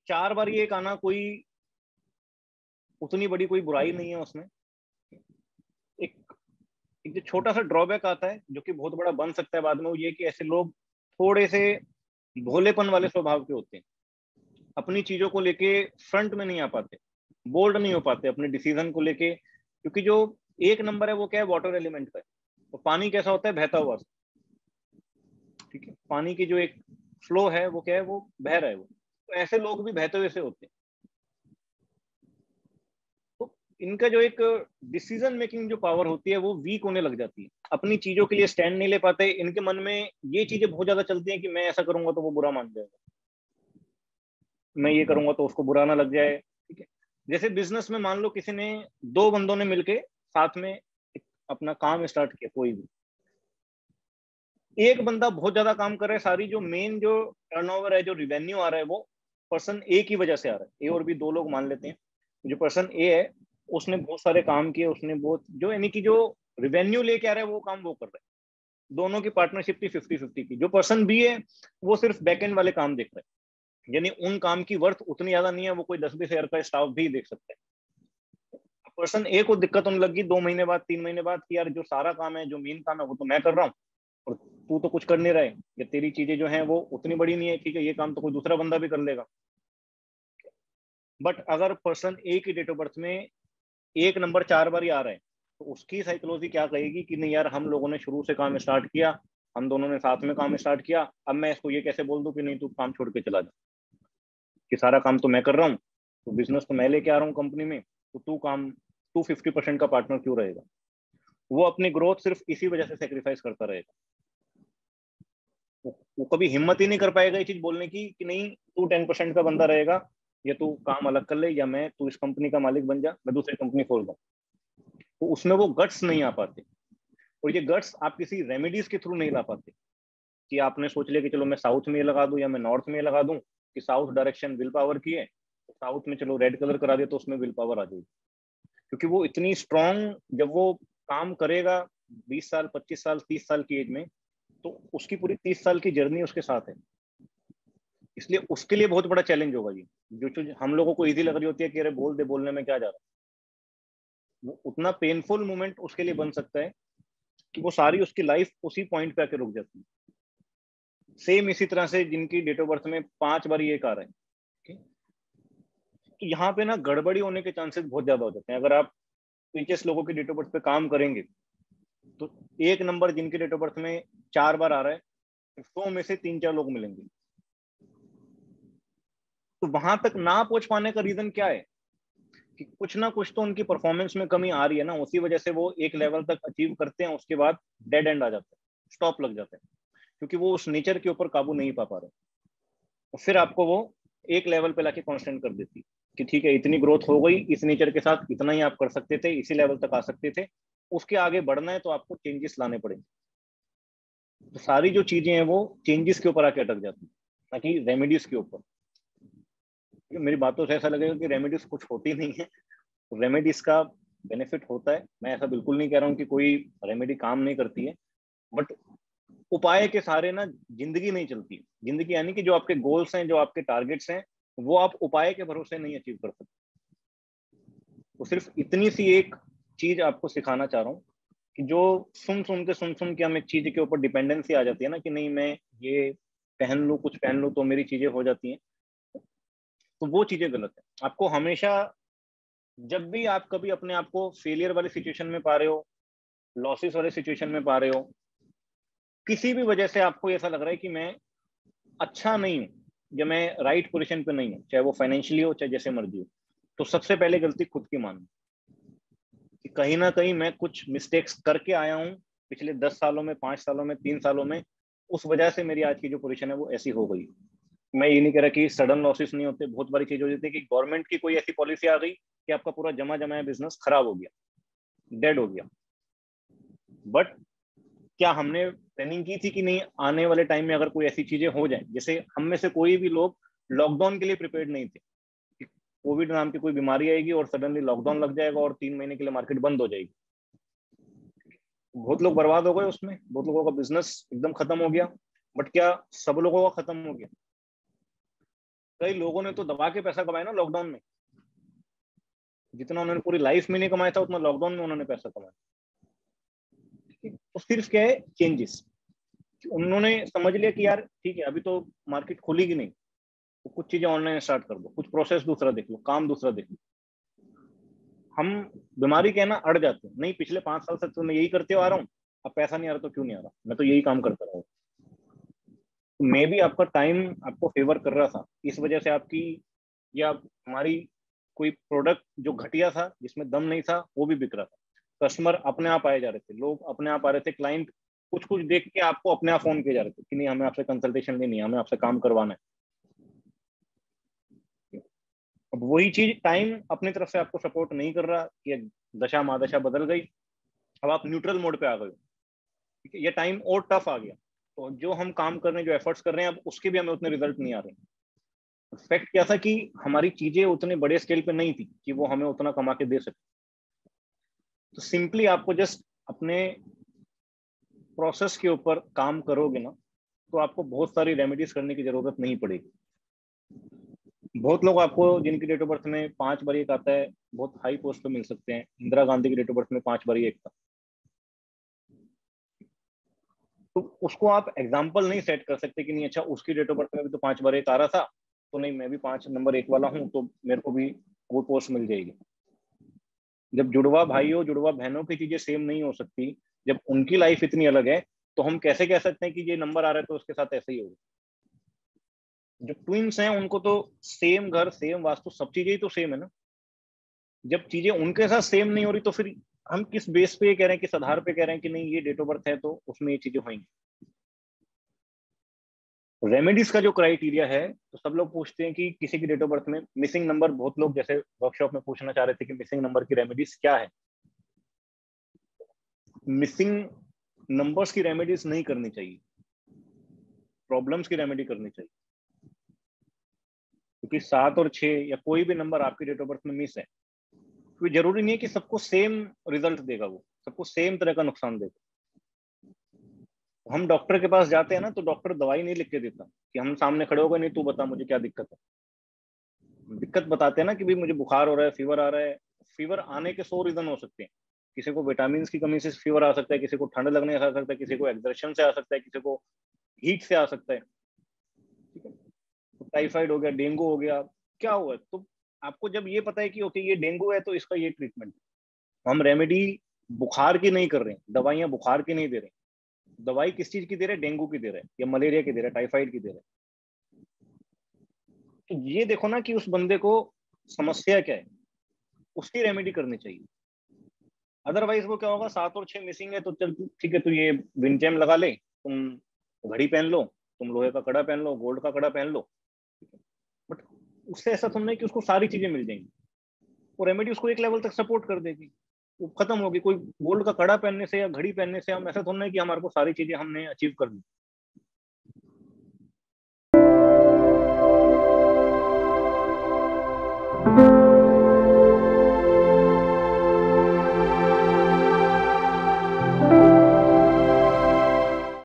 4 बार ये एक आना कोई उतनी बड़ी कोई बुराई नहीं है उसमें। एक एक जो छोटा सा ड्रॉबैक आता है जो कि बहुत बड़ा बन सकता है बाद में, वो ये कि ऐसे लोग थोड़े से भोलेपन वाले स्वभाव के होते हैं, अपनी चीजों को लेके फ्रंट में नहीं आ पाते, बोल्ड नहीं हो पाते अपने डिसीजन को लेके। क्योंकि जो एक नंबर है वो क्या है, वाटर एलिमेंट का है। तो पानी कैसा होता है, बहता हुआ, ठीक है, पानी की जो एक फ्लो है वो क्या है, वो बह रहा है वो। तो ऐसे लोग भी बहते हुए से होते हैं। तो इनका जो एक डिसीजन मेकिंग जो पावर होती है वो वीक होने लग जाती है, अपनी चीजों के लिए स्टैंड नहीं ले पाते। इनके मन में ये चीजें बहुत ज्यादा चलती हैं कि मैं ऐसा करूंगा तो वो बुरा मान जाएगा, मैं ये करूंगा तो उसको बुरा ना लग जाए, ठीक है। जैसे बिजनेस में मान लो किसी ने, दो बंदों ने मिलके साथ में अपना काम स्टार्ट किया, कोई भी एक बंदा बहुत ज्यादा काम कर रहा है, सारी जो मेन जो टर्नओवर है, जो रिवेन्यू आ रहा है, वो पर्सन ए की वजह से आ रहा है। ए और बी दो लोग मान लेते हैं। जो पर्सन ए है उसने बहुत सारे काम किए, उसने बहुत जो यानी कि जो रिवेन्यू लेके आ रहा है वो काम वो कर रहा है। दोनों की पार्टनरशिप थी 50-50 की। जो पर्सन बी है वो सिर्फ बैक एंड वाले काम देख रहा है, यानी उन काम की वर्थ उतनी ज्यादा नहीं है, वो कोई 10-20 हजार का स्टाफ भी देख सकता है। पर्सन ए को दिक्कत होने लगी 2 महीने बाद, 3 महीने बाद कि यार जो सारा काम है, जो मेन काम है वो तो मैं कर रहा हूँ और तू तो कुछ कर नहीं रहा है, या तेरी चीजें जो हैं वो उतनी बड़ी नहीं है, ठीक है, ये काम तो कोई दूसरा बंदा भी कर लेगा। बट अगर पर्सन ए की डेट ऑफ बर्थ में एक नंबर 4 बार ही आ रहा है, तो उसकी साइकोलॉजी क्या कहेगी कि नहीं यार, हम लोगों ने शुरू से काम स्टार्ट किया, हम दोनों ने साथ में काम स्टार्ट किया, अब मैं इसको ये कैसे बोल दूं कि नहीं तू काम छोड़ के चला जा, कि सारा काम तो मैं कर रहा हूँ, तो बिजनेस तो मैं लेके आ रहा हूँ कंपनी में, तो तू 50% का पार्टनर क्यों रहेगा। वो अपनी ग्रोथ सिर्फ इसी वजह से सेक्रीफाइस करता रहेगा। वो कभी हिम्मत ही नहीं कर पाएगा ये चीज बोलने की कि नहीं तू 10% का बंदा रहेगा, या तू काम अलग कर ले, या मैं तू इस कंपनी का मालिक बन जा, मैं दूसरी कंपनी खोल दूँ। तो उसमें वो गट्स नहीं आ पाते। और ये गट्स आप किसी रेमेडीज के थ्रू नहीं ला पाते, कि आपने सोच लिया कि चलो मैं साउथ में लगा दूं या मैं नॉर्थ में लगा दूं, कि साउथ डायरेक्शन विल पावर की है, तो साउथ में चलो रेड कलर करा दिया तो उसमें विल पावर आ जाएगी। क्योंकि वो इतनी स्ट्रांग, जब वो काम करेगा 20 साल, 25 साल, 30 साल की एज में, तो उसकी पूरी 30 साल की जर्नी उसके साथ है। इसलिए उसके लिए बहुत बड़ा चैलेंज होगा ये। जो चीज हम लोगों को इजी लग रही होती है कि अरे बोल दे, बोलने में क्या जा रहा है, वो उतना पेनफुल मोमेंट उसके लिए बन सकता है कि वो सारी उसकी लाइफ उसी पॉइंट पे आके रुक जाती है। सेम इसी तरह से जिनकी डेट ऑफ बर्थ में 5 बार ये आ रहा है, okay? तो यहाँ पे ना गड़बड़ी होने के चांसेस बहुत ज्यादा हो जाते हैं। अगर आप 25 लोगों की डेट ऑफ बर्थ पे काम करेंगे, तो एक नंबर जिनकी डेट ऑफ बर्थ में 4 बार आ रहा है, 100 में से 3-4 लोग मिलेंगे। तो वहां तक ना पहुंच पाने का रीजन क्या है, कि कुछ ना कुछ तो उनकी परफॉर्मेंस में कमी आ रही है ना, उसी वजह से वो एक लेवल तक अचीव करते हैं, उसके बाद डेड एंड आ जाता है, स्टॉप लग जाता है, क्योंकि वो उस नेचर के ऊपर काबू नहीं पा रहे। और फिर आपको वो एक लेवल पे लाके कांस्टेंट कर देती है कि ठीक है, इतनी ग्रोथ हो गई, इस नेचर के साथ इतना ही आप कर सकते थे, इसी लेवल तक आ सकते थे, उसके आगे बढ़ना है तो आपको चेंजेस लाने पड़ेंगे। तो सारी जो चीजें हैं वो चेंजेस के ऊपर आके अटक जाती है, ना कि रेमेडीज के ऊपर। मेरी बातों से ऐसा लगेगा कि रेमेडीज कुछ होती नहीं है। रेमेडीज का बेनिफिट होता है, मैं ऐसा बिल्कुल नहीं कह रहा हूँ कि कोई रेमेडी काम नहीं करती है, बट उपाय के सहारे ना जिंदगी नहीं चलती। जिंदगी यानी कि जो आपके गोल्स हैं, जो आपके टारगेट्स हैं, वो आप उपाय के भरोसे नहीं अचीव कर सकते। तो सिर्फ इतनी सी एक चीज आपको सिखाना चाह रहा हूँ, कि जो सुन सुन के हम एक चीज के ऊपर डिपेंडेंसी आ जाती है ना, कि नहीं मैं ये पहन लूँ, कुछ पहन लूँ तो मेरी चीजें हो जाती हैं, तो वो चीजें गलत है। आपको हमेशा, जब भी आप कभी अपने आप को फेलियर वाली सिचुएशन में पा रहे हो, लॉसेस वाले सिचुएशन में पा रहे हो, किसी भी वजह से आपको ऐसा लग रहा है कि मैं अच्छा नहीं हूँ, या मैं राइट पोजीशन पे नहीं हूँ, चाहे वो फाइनेंशियली हो चाहे जैसे मर्जी हो, तो सबसे पहले गलती खुद की मानो, कि कहीं ना कहीं मैं कुछ मिस्टेक्स करके आया हूँ पिछले 10 सालों में, 5 सालों में, 3 सालों में, उस वजह से मेरी आज की जो पोजीशन है वो ऐसी हो गई। मैं ये नहीं कह रहा कि सडन लॉसेस नहीं होते, बहुत बड़ी चीज हो जाती है कि गवर्नमेंट की कोई ऐसी पॉलिसी आ गई कि आपका पूरा जमा जमाया बिजनेस खराब हो गया, डेड हो गया। बट क्या हमने प्लानिंग की थी कि नहीं आने वाले टाइम में अगर कोई ऐसी चीजें हो जाए, जैसे हम में से कोई भी लोग लॉकडाउन के लिए प्रिपेयर्ड नहीं थे, कि कोविड नाम की कोई बीमारी आएगी और सडनली लॉकडाउन लग जाएगा और 3 महीने के लिए मार्केट बंद हो जाएगी। बहुत लोग बर्बाद हो गए उसमें, बहुत लोगों का बिजनेस एकदम खत्म हो गया। बट क्या सब लोगों का खत्म हो गया? कई लोगों ने तो दबा के पैसा कमाया ना लॉकडाउन में, जितना उन्होंने पूरी लाइफ में नहीं कमाया था उतना लॉकडाउन में उन्होंने पैसा कमाया। तो सिर्फ क्या है, चेंजेस। उन्होंने समझ लिया कि यार ठीक है अभी तो मार्केट खुलेगी नहीं, तो कुछ चीजें ऑनलाइन स्टार्ट कर दो, कुछ प्रोसेस दूसरा देख लो, काम दूसरा देख लो। हम बीमारी के ना अड़ जाते हैं, नहीं पिछले 5 साल से तो मैं यही करते आ रहा हूँ, अब पैसा नहीं आ रहा तो क्यों नहीं आ रहा, मैं तो यही काम करता रहा हूँ। मे भी आपका टाइम आपको फेवर कर रहा था, इस वजह से आपकी, या हमारी कोई प्रोडक्ट जो घटिया था जिसमें दम नहीं था वो भी बिक रहा था, कस्टमर अपने आप आए जा रहे थे, लोग अपने आप आ रहे थे, क्लाइंट कुछ कुछ देख के आपको अपने आप फोन किए जा रहे थे कि नहीं हमें आपसे कंसल्टेशन लेनी है, हमें आपसे काम करवाना है। अब वही चीज टाइम अपनी तरफ से आपको सपोर्ट नहीं कर रहा, कि दशा महादशा बदल गई, अब आप न्यूट्रल मोड पे आ गए, ठीक है, ये टाइम और टफ आ गया, तो जो हम काम कर रहे हैं, जो एफर्ट्स कर रहे हैं, अब उसके भी हमें उतने रिजल्ट नहीं आ रहे। फैक्ट क्या था कि हमारी चीजें उतने बड़े स्केल पे नहीं थी कि वो हमें उतना कमा के दे सके। तो सिंपली आपको जस्ट अपने प्रोसेस के ऊपर काम करोगे ना, तो आपको बहुत सारी रेमेडीज करने की जरूरत नहीं पड़ेगी। बहुत लोग आपको जिनकी डेट ऑफ बर्थ में 5 बार एक आता है, बहुत हाई पोस्ट पे मिल सकते हैं। इंदिरा गांधी की डेट ऑफ बर्थ में 5 बार एक था, तो उसको आप एग्जाम्पल नहीं सेट कर सकते कि नहीं अच्छा उसकी डेट ऑफ बर्थ में भी तो 5 बार एक आ रहा था, तो नहीं मैं भी 5 नंबर 1 वाला हूँ तो मेरे को भी वो पोस्ट मिल जाएगी। जब जुड़वा भाइयों जुड़वा बहनों की चीजें सेम नहीं हो सकती, जब उनकी लाइफ इतनी अलग है, तो हम कैसे कह सकते हैं कि ये नंबर आ रहा है तो उसके साथ ऐसे ही होगा। जो ट्विंस हैं उनको तो सेम घर सेम वास्तु सब चीजें ही तो सेम है ना। जब चीजें उनके साथ सेम नहीं हो रही तो फिर हम किस बेस पे ये कह रहे हैं, किस आधार पे कह रहे हैं कि नहीं ये डेट ऑफ बर्थ है तो उसमें ये चीजें होंगी। रेमेडीज का जो क्राइटेरिया है, तो सब लोग पूछते हैं कि किसी की डेट ऑफ बर्थ में मिसिंग नंबर, बहुत लोग जैसे वर्कशॉप में पूछना चाह रहे थे कि मिसिंग नंबर की रेमेडीज क्या है। मिसिंग नंबर्स की रेमेडीज नहीं करनी चाहिए, प्रॉब्लम्स की रेमेडी करनी चाहिए। क्योंकि 7 और 6 या कोई भी नंबर आपकी डेट ऑफ बर्थ में मिस है, तो जरूरी नहीं है कि सबको सेम रिजल्ट देगा, वो सबको सेम तरह का नुकसान देगा। हम डॉक्टर के पास जाते हैं ना, तो डॉक्टर दवाई नहीं लिख के देता कि हम सामने खड़े हो गए, नहीं तू बता मुझे क्या दिक्कत है। दिक्कत बताते हैं ना कि भाई मुझे बुखार हो रहा है, फीवर आ रहा है। फीवर आने के 100 रीजन हो सकते हैं। किसी को विटामिन की कमी से फीवर आ सकता है, किसी को ठंड लगने से आ सकता है, किसी को एक्सर्शन से आ सकता है, किसी को हीट से आ सकता है, ठीक है। तो टाइफाइड हो गया, डेंगू हो गया, क्या हुआ है, तो आपको जब ये पता है कि ओके ये डेंगू है तो इसका ये ट्रीटमेंट, हम रेमेडी बुखार की नहीं कर रहे हैं, दवाइयां बुखार की नहीं दे रहे हैं। दवाई किस चीज की दे रहे हैं, डेंगू की दे रहे हैं या मलेरिया की दे रहे हैं, टाइफाइड की दे रहे हैं। तो ये देखो ना कि उस बंदे को समस्या क्या है, उसकी रेमेडी करनी चाहिए। अदरवाइज वो क्या होगा, 7 और 6 मिसिंग है तो चल ठीक है, तू ये विंचेम लगा ले, तुम घड़ी पहन लो, तुम लोहे का कड़ा पहन लो, गोल्ड का कड़ा पहन लो, बट उससे ऐसा थोड़ा है कि उसको सारी चीजें मिल जाएंगी। वो रेमेडी उसको एक लेवल तक सपोर्ट कर देगी, वो खत्म होगी। कोई गोल्ड का कड़ा पहनने से या घड़ी पहनने से हम ऐसा थोड़ा है कि हमारे को सारी चीजें हमने अचीव कर ली।